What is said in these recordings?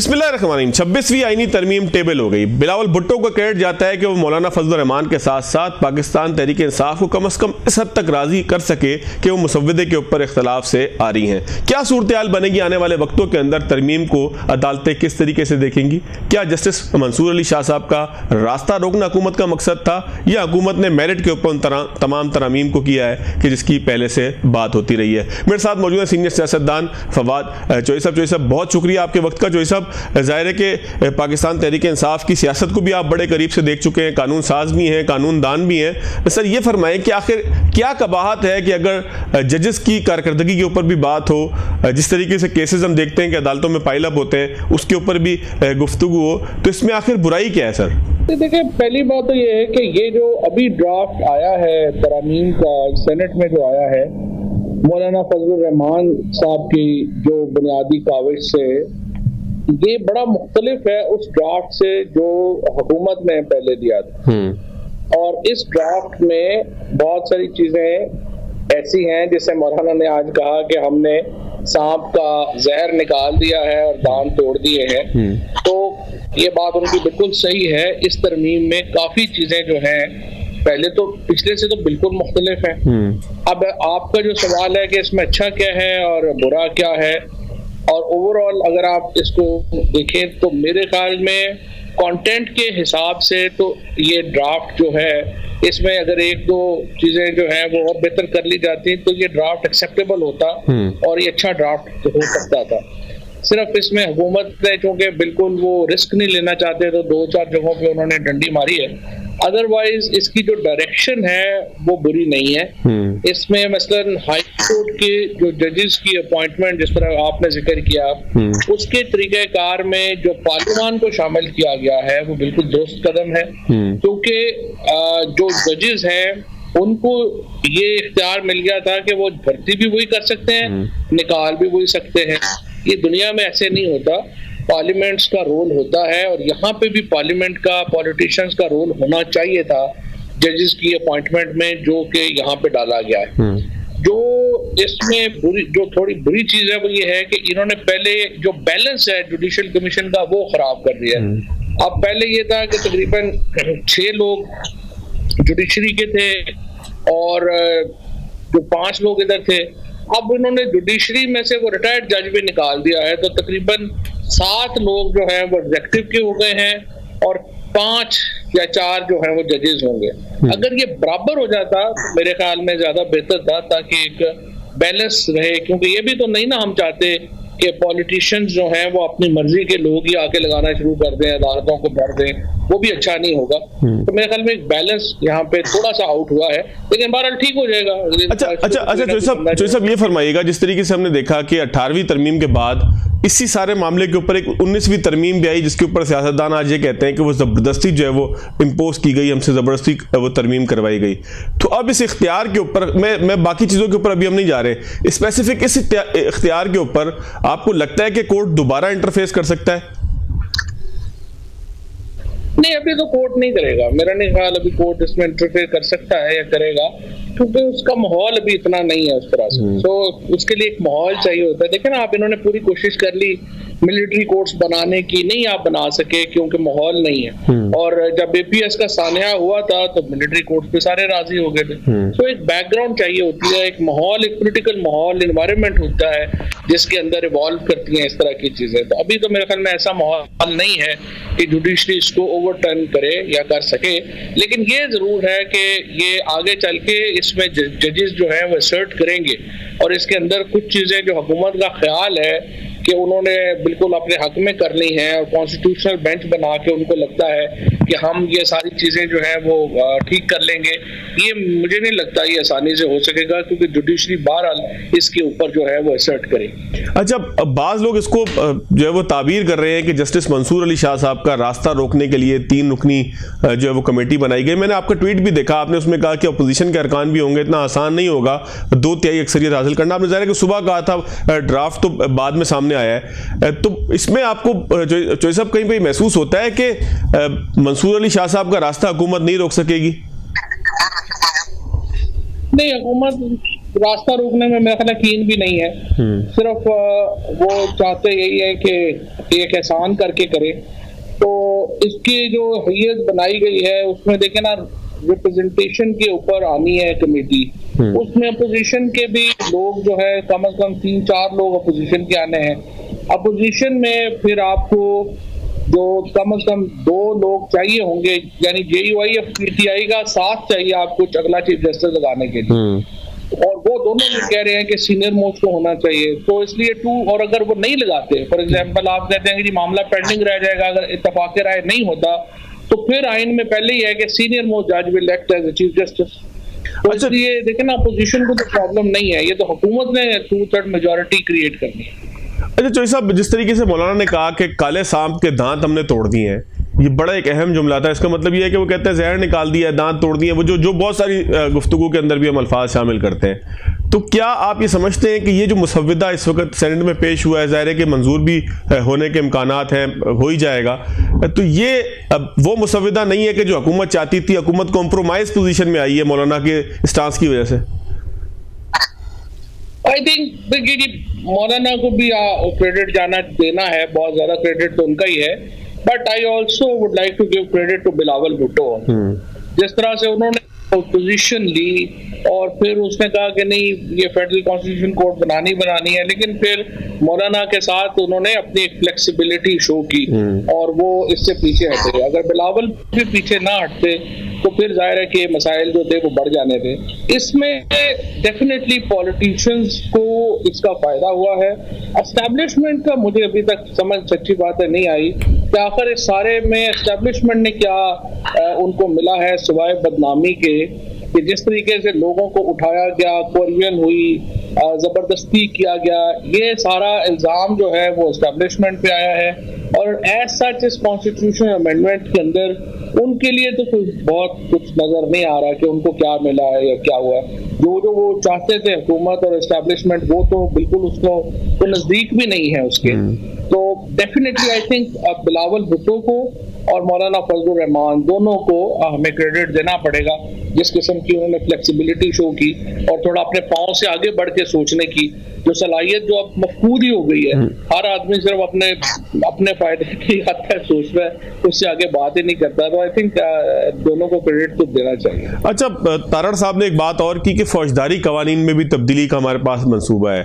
बिस्मिल्लाहिर्रहमानिर्रहीम। 26वीं आईनी तरमीम टेबल हो गई। बिलावल भुट्टो को क्रेडिट जाता है कि वो मौलाना फजल रहमान के साथ साथ पाकिस्तान तहरीक इंसाफ को कम से कम इस हद तक राजी कर सके कि वो मुसव्वदे के ऊपर इख्तलाफ से आ रही हैं। क्या सूरत हाल बनेगी आने वाले वक्तों के अंदर? तरमीम को अदालतें किस तरीके से देखेंगी? क्या जस्टिस मंसूर अली शाह साहब का रास्ता रोकना हुकूमत का मकसद था, या हुकूमत ने मेरिट के ऊपर उन तमाम तरामीम को किया है कि जिसकी पहले से बात होती रही है? मेरे साथ मौजूद है सीनियर सियासतदान फवाद चौधरी साहब। चौधरी साहब, बहुत शुक्रिया आपके वक्त का। चौधरी साहब, जाहिर है कि पाकिस्तान तहरीक इंसाफ की सियासत को भी आप बड़े करीब से देख चुके हैं, कानून साज भी हैं, कानून दान भी हैं। सर, ये फरमाएं कि आखिर क्या कबाहत है कि अगर जजेस की कारकर्दगी के ऊपर भी बात हो, जिस तरीके से केसेस हम देखते हैं कि अदालतों में पाइल अप होते हैं, उसके ऊपर भी गुफ्तगू हो, तो इसमें आखिर बुराई क्या है सर? देखिए, पहली बात तो ये है कि ये जो अभी ड्राफ्ट आया है तरामीम का सेनेट में जो आया है मौलाना फजल रहमान साहब की जो बुनियादी काविश से, ये बड़ा मुख्तलिफ है उस ड्राफ्ट से जो हुकूमत ने पहले दिया था। और इस ड्राफ्ट में बहुत सारी चीजें ऐसी हैं जिसे मौलाना ने आज कहा कि हमने सांप का जहर निकाल दिया है और दांत तोड़ दिए हैं। तो ये बात उनकी बिल्कुल सही है। इस तरमीम में काफी चीजें जो हैं पहले तो पिछले से तो बिल्कुल मुख्तलिफ है। अब आपका जो सवाल है कि इसमें अच्छा क्या है और बुरा क्या है, और ओवरऑल अगर आप इसको देखें तो मेरे ख्याल में कंटेंट के हिसाब से तो ये ड्राफ्ट जो है, इसमें अगर एक दो चीजें जो है वो और बेहतर कर ली जाती तो ये ड्राफ्ट एक्सेप्टेबल होता और ये अच्छा ड्राफ्ट हो सकता था। सिर्फ इसमें हुकूमत ने चूंकि बिल्कुल वो रिस्क नहीं लेना चाहते तो दो चार जगहों पे उन्होंने डंडी मारी है। अदरवाइज इसकी जो डायरेक्शन है वो बुरी नहीं है। इसमें मसलन हाई कोर्ट के जो जजेस की अपॉइंटमेंट जिस तरह आपने जिक्र किया, उसके तरीक़ेकार में जो पार्लियामान को शामिल किया गया है वो बिल्कुल दुरुस्त कदम है, क्योंकि जो जजेस हैं उनको ये इख्तियार मिल गया था कि वो भर्ती भी वही कर सकते हैं, निकाल भी वही सकते हैं। ये दुनिया में ऐसे नहीं होता, पार्लियामेंट्स का रोल होता है, और यहाँ पे भी पार्लियामेंट का, पॉलिटिशियंस का रोल होना चाहिए था जजेस की अपॉइंटमेंट में, जो कि यहाँ पे डाला गया है। जो इसमें जो थोड़ी बुरी चीज है वो ये है कि इन्होंने पहले जो बैलेंस है जुडिशल कमीशन का वो खराब कर दिया है। अब पहले ये था कि तकरीबन 6 लोग जुडिशरी के थे और जो 5 लोग इधर थे। अब इन्होंने जुडिशरी में से वो रिटायर्ड जज भी निकाल दिया है, तो तकरीबन 7 लोग जो हैं वो एग्जेक्टिव के हो गए हैं और 5 या 4 जो हैं वो जजेस होंगे। अगर ये बराबर हो जाता तो मेरे ख्याल में ज्यादा बेहतर था, ताकि एक बैलेंस रहे। क्योंकि ये भी तो नहीं ना हम चाहते कि पॉलिटिशियंस जो हैं वो अपनी मर्जी के लोग ही आके लगाना शुरू कर दें, अदालतों को भर दें, वो भी अच्छा नहीं होगा। तो मेरे ख्याल में एक बैलेंस यहाँ पे थोड़ा सा आउट हुआ है, लेकिन बहरहाल ठीक हो जाएगा। अच्छा चौधरी साहब, ये फरमाइएगा, जिस तरीके से हमने देखा कि 18वीं तरमीम के बाद इसी सारे मामले के ऊपर एक 19वीं तरमीम भी आई, जिसके ऊपर सियासतदान आज ये कहते हैं कि वो ज़बरदस्ती जो है वो इम्पोज की गई, हमसे ज़बरदस्ती वो तरमीम करवाई गई। तो अब इस इख्तियार के ऊपर मैं बाकी चीज़ों के ऊपर अभी हम नहीं जा रहे, स्पेसिफिक इस इख्तियार के ऊपर आपको लगता है कि कोर्ट दोबारा इंटरफेस कर सकता है? नहीं, अभी तो कोर्ट नहीं करेगा। मेरा नहीं ख्याल अभी कोर्ट इसमें इंटरफेयर कर सकता है या करेगा, क्योंकि उसका माहौल अभी इतना नहीं है उस तरह से। तो उसके लिए एक माहौल चाहिए होता है। देखें ना, आप इन्होंने पूरी कोशिश कर ली मिलिट्री कोर्ट्स बनाने की, नहीं आप बना सके क्योंकि माहौल नहीं है। और जब APS का सानिया हुआ था तो मिलिट्री कोर्ट्स पे सारे राजी हो गए थे। तो एक बैकग्राउंड चाहिए होती है, एक माहौल, एक पॉलिटिकल माहौल, एनवायरनमेंट होता है जिसके अंदर इवॉल्व करती हैं इस तरह की चीजें। तो अभी तो मेरे ख्याल में ऐसा माहौल नहीं है कि जुडिशरी इसको ओवरटर्न करे या कर सके। लेकिन ये जरूर है कि ये आगे चल के इसमें जजेस जो है वो असर्ट करेंगे, और इसके अंदर कुछ चीजें जो हुकूमत का ख्याल है कि उन्होंने बिल्कुल अपने हक में करनी है, और कॉन्स्टिट्यूशनल बेंच बना के उनको लगता है कि हम ये सारी चीजें जो है वो ठीक कर लेंगे, ये मुझे नहीं लगता ये आसानी से हो सकेगा, क्योंकि जुडिशरी बहरहाल इसके ऊपर जो है वो असर्ट करे। अच्छा, बाज लोग इसको जो है वो ताबीर कर रहे हैं कि जस्टिस मंसूर अली शाह साहब का रास्ता रोकने के लिए 3 रुकनी जो है वो कमेटी बनाई गई। मैंने आपका ट्वीट भी देखा, आपने उसमें कहा कि अपोजिशन के अरकान भी होंगे, इतना आसान नहीं होगा 2/3 अक्सरियत हासिल करना। आपने ज़ाहिर है कि सुबह कहा था, ड्राफ्ट तो बाद में सामने आया है। तो इसमें आपको चौधरी साहब कहीं पे महसूस होता है कि मंसूर अली शाह साहब का रास्ता हुकूमत नहीं रोक सकेगी? नहीं, हुकूमत रास्ता रोकने में मेरा ख्याल कीन भी नहीं है, सिर्फ वो चाहते यही है कि एक एहसान करके करे। तो इसकी जो हैयत बनाई गई है उसमें देखे ना, रिप्रेजेंटेशन के ऊपर आनी है कमेटी, उसमें अपोजिशन के भी लोग जो है कम से कम 3-4 लोग अपोजिशन के आने हैं। अपोजिशन में फिर आपको जो कम से कम 2 लोग चाहिए होंगे, यानी JUIF PTI का साथ चाहिए आपको अगला चीफ जस्टिस लगाने के लिए, और वो दोनों ये कह रहे हैं कि सीनियर मोस्ट को होना चाहिए। तो इसलिए 2, और अगर वो नहीं लगाते, फॉर एग्जांपल आप कहते हैं कि जी मामला पेंडिंग रह जाएगा, अगर इत्तेफाक राय नहीं होता, तो फिर आइन में पहले ही है कि सीनियर मोस्ट जज will act as chief justice. तो इसलिए देखें ना, अपोजिशन को तो प्रॉब्लम नहीं है, ये तो हुकूमत ने 2/3 मेजोरिटी क्रिएट करनी है। अच्छा चौधरी साहब, जिस तरीके से मौलाना ने कहा कि काले सांप के दांत हमने तोड़ दिए हैं, ये बड़ा एक अहम जुमला था। इसका मतलब ये है कि वो कहते हैं जहर निकाल दिया, दांत तोड़ दिए, वो जो बहुत सारी गुफ्तगू के अंदर भी हम अल्फाज शामिल करते हैं। तो क्या आप ये समझते हैं कि ये जो मुसव्विदा इस वक्त सेनेट में पेश हुआ है, ज़ाहिर है कि मंजूर भी होने के इम्कानात हैं, हो ही जाएगा, तो ये वो मुसव्विदा नहीं है कि जो हुकूमत चाहती थी? हुकूमत कॉम्प्रोमाइज पोजीशन में आई है मौलाना के स्टांस की वजह से। आई थिंक मौलाना को भी क्रेडिट देना है, बहुत ज्यादा क्रेडिट तो उनका ही है, but I also would like to give credit to Bilawal Bhutto. जिस तरह से उन्होंने पोजीशन ली और फिर उसने कहा कि नहीं ये फेडरल कॉन्स्टिट्यूशन कोर्ट बनानी है, लेकिन फिर मौलाना के साथ उन्होंने अपनी एक फ्लेक्सिबिलिटी शो की और वो इससे पीछे हटे। अगर बिलावल भी पीछे ना हटते तो फिर जाहिर है कि मसाइल जो थे वो बढ़ जाने थे। इसमें डेफिनेटली पॉलिटिशियंस को इसका फायदा हुआ है। एस्टैब्लिशमेंट का मुझे अभी तक समझ सच्ची बात है नहीं आई कि आखिर इस सारे में एस्टैब्लिशमेंट ने क्या उनको मिला है सिवाय बदनामी के, कि जिस तरीके से लोगों को उठाया गया, कोरियन हुई, जबरदस्ती किया गया, ये सारा इल्जाम जो है वो एस्टैब्लिशमेंट पे आया है। और एज सच इस कॉन्स्टिट्यूशन अमेंडमेंट के अंदर उनके लिए तो बहुत कुछ नजर नहीं आ रहा कि उनको क्या मिला है या क्या हुआ है। जो वो चाहते थे हुकूमत और एस्टैब्लिशमेंट, वो तो बिल्कुल उसको तो नजदीक भी नहीं है उसके। तो definitely I think Bilawal Bhutto को और मौलाना फजलुर रहमान दोनों को हमें क्रेडिट देना पड़ेगा, जिस किस्म की उन्होंने फ्लेक्सिबिलिटी शो की और थोड़ा अपने पांव से आगे बढ़ के सोचने की जो सलाहियत जो अब मफकूद ही हो गई है। हर आदमी सिर्फ अपने फायदे की हद तक सोच रहा है, उससे आगे बात ही नहीं करता। तो आई थिंक दोनों को क्रेडिट तो देना चाहिए। अच्छा, तारड़ साहब ने एक बात और की कि फौजदारी कवानीन में भी तब्दीली का हमारे पास मंसूबा है,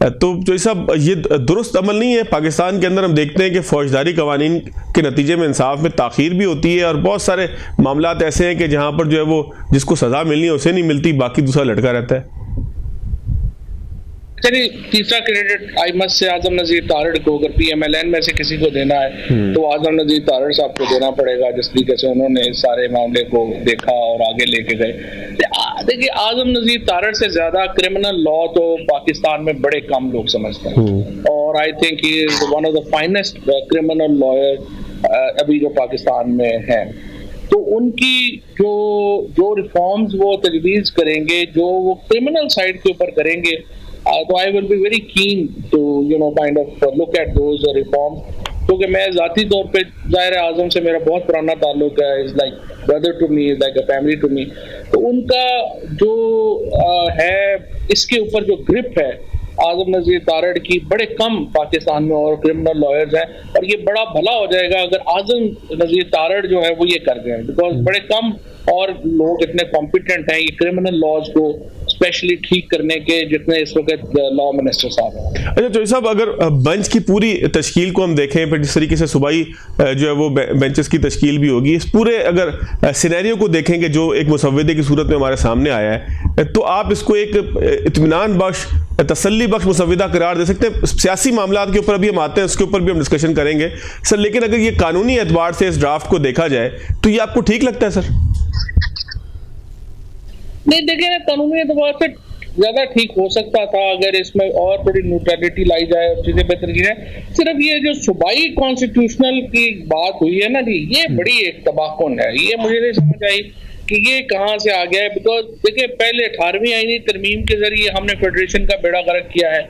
तो जो सब ये दुरुस्त अमल नहीं है। पाकिस्तान के अंदर हम देखते हैं कि फौजदारी कवानीन के नतीजे में इंसाफ में ताखीर भी होती है और बहुत सारे मामलात ऐसे हैं कि जहां पर जो है वो जिसको सजा मिलनी है उसे नहीं मिलती, बाकी दूसरा लटका रहता है। चलिए, तीसरा क्रेडिट आई मस्ट से आजम नजीर तारड़ को, अगर PMLN में से किसी को देना है तो आजम नजीर तारड़ साहब को देना पड़ेगा, जिस तरीके से उन्होंने इस सारे मामले को देखा और आगे लेके गए। देखिए, आजम नजीर तारड़ से ज्यादा क्रिमिनल लॉ तो पाकिस्तान में बड़े कम लोग समझते हैं, और I think he is one of the finest criminal lawyer अभी जो पाकिस्तान में है। तो उनकी जो रिफॉर्म्स वो तजवीज करेंगे, जो वो क्रिमिनल साइड के ऊपर करेंगे, तो I will be very keen to kind of look at those reforms, क्योंकि मैं जाती तौर पे ज़ाहिर है आजम से मेरा बहुत पुराना ताल्लुक है, is like brother to me, is like a family to me. तो उनका जो है इसके ऊपर जो ग्रिप है आजम नजीर तारड़ की, बड़े कम पाकिस्तान में और क्रिमिनल लॉयर्स हैं, और ये बड़ा भला हो जाएगा अगर आजम नजीर तारड़ जो है वो ये कर दें, बिकॉज बड़े कम और लोग इतने कॉम्पिटेंट हैं ये क्रिमिनल लॉज को स्पेशली ठीक करने के जितने इस वक्त लॉ मिनिस्टर साहब हैं। अच्छा चौधरी साहब, अगर बेंच की पूरी तश्कील को हम देखें, फिर जिस तरीके से सूबाई जो है वो बेंचेस की तश्कील भी होगी, इस पूरे अगर सिनेरियो को देखेंगे जो एक मुसव्विदे की सूरत में हमारे सामने आया है, तो आप इसको एक इत्मीनान बख्श, तसल्ली बख्श मुसव्विदा करार दे सकते हैं? सियासी मामलात के ऊपर अभी हम आते हैं, उसके ऊपर भी हम डिस्कशन करेंगे सर, लेकिन अगर ये कानूनी एतबार से इस ड्राफ्ट को देखा जाए तो ये आपको ठीक लगता है सर? नहीं, देखिए ना, कानूनी एतबार से ज्यादा ठीक हो सकता था अगर इसमें और थोड़ी न्यूट्रलिटी लाई जाए और चीजें बेहतर की जाए। सिर्फ ये जो सूबाई कॉन्स्टिट्यूशनल की बात हुई है ना जी, ये बड़ी एक तबाहकुन है। ये मुझे नहीं समझ आई कि ये कहाँ से आ गया है, बिकॉज देखिए पहले 18वीं आईनी तरमीम के जरिए हमने फेडरेशन का बेड़ा गर्क किया है।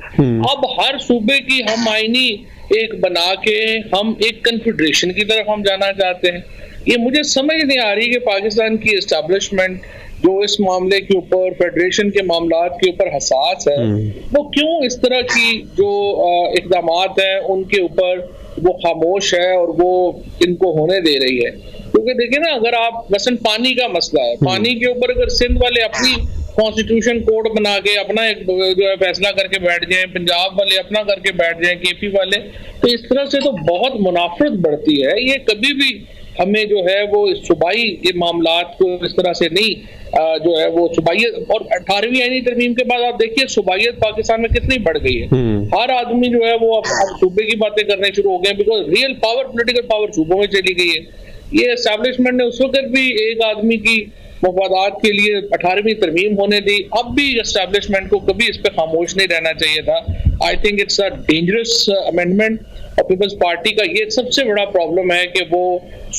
अब हर सूबे की हम आईनी एक बना के हम एक कन्फेडरेशन की तरफ हम जाना चाहते हैं। ये मुझे समझ नहीं आ रही कि पाकिस्तान की एस्टैब्लिशमेंट जो इस मामले के ऊपर, फेडरेशन के मामलात के ऊपर हसास है, वो क्यों इस तरह की जो इक़दामात हैं उनके ऊपर वो खामोश है और वो इनको होने दे रही है। क्योंकि देखिए ना, अगर आप मसलन पानी का मसला है, पानी के ऊपर अगर सिंध वाले अपनी कॉन्स्टिट्यूशन कोड बना के अपना एक जो है फैसला करके बैठ जाए, पंजाब वाले अपना करके बैठ जाए, केपी वाले, तो इस तरह से तो बहुत मुनाफरत बढ़ती है। ये कभी भी हमें जो है वो सूबाई मामलात को इस तरह से नहीं जो है वो सूबाइयत, और 18वीं आईनी तरमीम के बाद आप देखिए सूबाइयत पाकिस्तान में कितनी बढ़ गई है। हर आदमी जो है वो अब सूबे की बातें करने शुरू हो गए, because real power, political power सूबों में चली गई है। ये एस्टैब्लिशमेंट ने उस वक्त भी एक आदमी की मफादात के लिए 18वीं तरमीम होने दी, अब भी एस्टैब्लिशमेंट को कभी इस पे खामोश नहीं रहना चाहिए था। I think it's a dangerous amendment. और पीपल्स पार्टी का ये सबसे बड़ा प्रॉब्लम है कि वो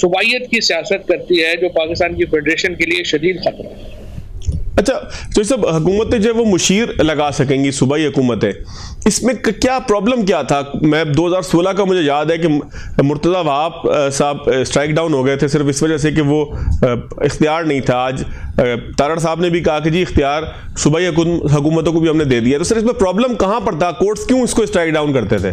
सूबाइयत की सियासत करती है, जो पाकिस्तान की फेडरेशन के लिए शदीद खतरा है। अच्छा, तो सब हुकूमतें जो है वो मुशीर लगा सकेंगी, सूबाई हुकूमतें, इसमें क्या प्रॉब्लम क्या था? मैं 2016 का मुझे याद है कि मुर्तज़ा वहाब साहब स्ट्राइक डाउन हो गए थे सिर्फ इस वजह से कि वो इख्तियार नहीं था। आज तारड़ साहब ने भी कहा कि जी इख्तियार सूबाई हुकूमतों को भी हमने दे दिया। तो सर इसमें प्रॉब्लम कहाँ पर था? कोर्ट्स क्यों इसको स्ट्राइक डाउन करते थे?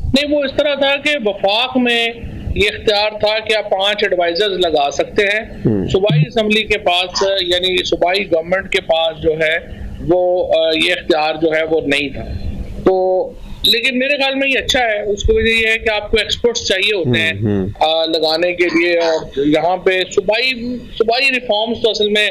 नहीं, वो इस तरह था कि वफाक में ये इख्तियार था कि आप 5 एडवाइजर्स लगा सकते हैं। सूबाई असम्बली के पास, यानी सूबाई गवर्नमेंट के पास जो है वो ये इख्तियार जो है वो नहीं था। तो लेकिन मेरे ख्याल में ये अच्छा है। उसकी वजह ये है कि आपको एक्सपर्ट्स चाहिए होते हैं लगाने के लिए। और यहाँ पे सूबाई रिफॉर्म्स तो असल में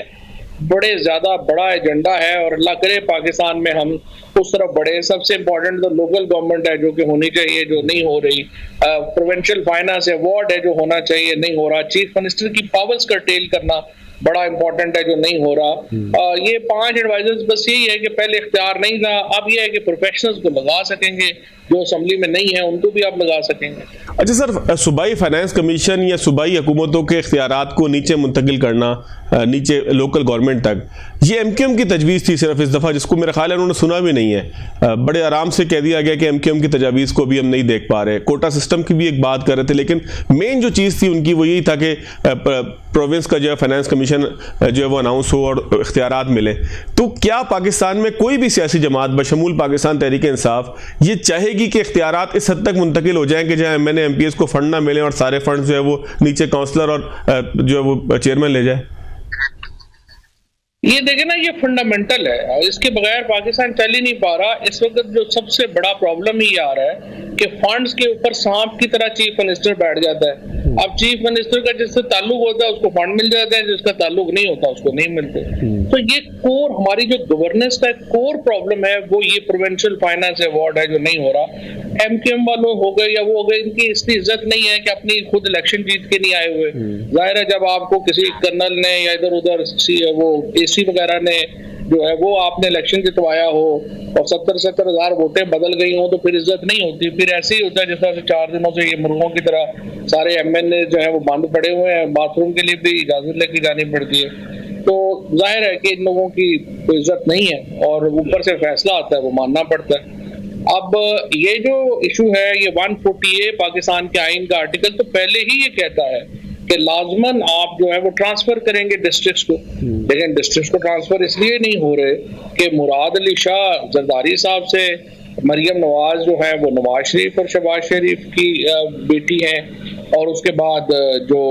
बड़े ज्यादा बड़ा एजेंडा है, और अल्लाह करे पाकिस्तान में हम उस तरफ बढ़े। सबसे इंपॉर्टेंट तो लोकल गवर्नमेंट है जो कि होनी चाहिए, जो नहीं हो रही। प्रोविंशियल फाइनेंस अवार्ड है जो होना चाहिए, नहीं हो रहा। चीफ मिनिस्टर की पावर्स कर्टेल करना बड़ा इंपॉर्टेंट है जो नहीं हो रहा। ये 5 एडवाइजर्स बस यही है कि पहले इख्तियार नहीं था, अब ये है कि प्रोफेशनल्स को लगा सकेंगे, जो असम्बली में नहीं है उनको भी आप लगा सकेंगे। अच्छा सर, सूबाई फाइनेंस कमीशन या सूबाई हुकूमतों के इख्तियारात को नीचे मुंतकिल करना, नीचे लोकल गवर्नमेंट तक, ये एमक्यूएम की तजवीज़ थी सिर्फ इस दफ़ा, जिसको मेरा ख्याल है उन्होंने सुना भी नहीं है। बड़े आराम से कह दिया गया कि एमक्यूएम की तजावीज़ को भी हम नहीं देख पा रहे। कोटा सिस्टम की भी एक बात कर रहे थे, लेकिन मेन जो चीज़ थी उनकी वो यही था कि प्रोविंस का जो है फाइनेंस कमीशन जो है वो अनाउंस हो और इख्तियारात मिले। तो क्या पाकिस्तान में कोई भी सियासी जमात बशमूल पाकिस्तान तहरीक इंसाफ ये चाहेगी कि इख्तियारात इस हद तक मुंतकिल हो जाएं कि जहाँ एमएनए एमपीएस को फंड ना मिले और सारे फंड जो है वो नीचे काउंसलर और जो है वो चेयरमैन ले जाए? ये देखे ना, ये फंडामेंटल है और इसके बगैर पाकिस्तान चल ही नहीं पा रहा। इस वक्त जो सबसे बड़ा प्रॉब्लम ही आ रहा है कि फंड्स के ऊपर सांप की तरह चीफ मिनिस्टर बैठ जाता है। अब चीफ मिनिस्टर का जिससे ताल्लुक होता है उसको फंड मिल जाते हैं, जिसका ताल्लुक नहीं होता उसको नहीं मिलते। तो ये कोर हमारी जो गवर्नेंस का कोर प्रॉब्लम है वो ये प्रोविंशियल फाइनेंस अवार्ड है जो नहीं हो रहा। एमक्यूएम वालों हो गए या वो हो गए, इनकी इतनी इज्जत नहीं है कि अपनी खुद इलेक्शन जीत के नहीं आए हुए। जाहिर है जब आपको किसी कर्नल ने या इधर उधर वो एसी वगैरह ने जो है वो आपने इलेक्शन जितवाया हो और 70-70 हज़ार वोटें बदल गई हो तो फिर इज्जत नहीं होती। फिर ऐसे ही होता है जिस तरह से 4 दिनों से ये मुर्गों की तरह सारे एमएनए जो है वो बंद पड़े हुए हैं, बाथरूम के लिए भी इजाजत लेके जानी पड़ती है। तो जाहिर है कि इन लोगों की इज्जत नहीं है और ऊपर से फैसला आता है वो मानना पड़ता है। अब ये जो इशू है, ये 140A पाकिस्तान के आइन का आर्टिकल तो पहले ही ये कहता है कि लाजमन आप जो है वो ट्रांसफर करेंगे डिस्ट्रिक्ट को। लेकिन डिस्ट्रिक्ट को ट्रांसफर इसलिए नहीं हो रहे कि मुराद अली शाह जरदारी साहब से मरियम नवाज जो है वो नवाज शरीफ और शहबाज शरीफ की बेटी हैं, और उसके बाद जो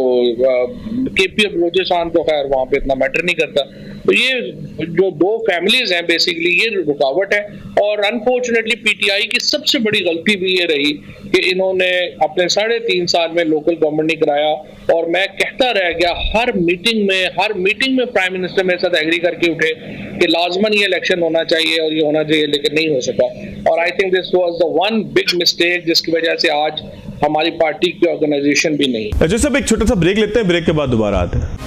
केपी बलोचिस्तान तो खैर वहाँ पे इतना मैटर नहीं करता। तो ये जो 2 फैमिलीज हैं बेसिकली ये रुकावट है। और अनफॉर्चुनेटली पीटीआई की सबसे बड़ी गलती भी ये रही कि इन्होंने अपने 3.5 साल में लोकल गवर्नमेंट नहीं कराया। और मैं कहता रह गया हर मीटिंग में प्राइम मिनिस्टर मेरे साथ एग्री करके उठे कि लाजमन ये इलेक्शन होना चाहिए और ये होना चाहिए, लेकिन नहीं हो सका। और I think this was the one big mistake जिसकी वजह से आज हमारी पार्टी की ऑर्गेनाइजेशन भी नहीं। जैसे अब एक छोटा सा ब्रेक लेते हैं, ब्रेक के बाद दोबारा आते हैं।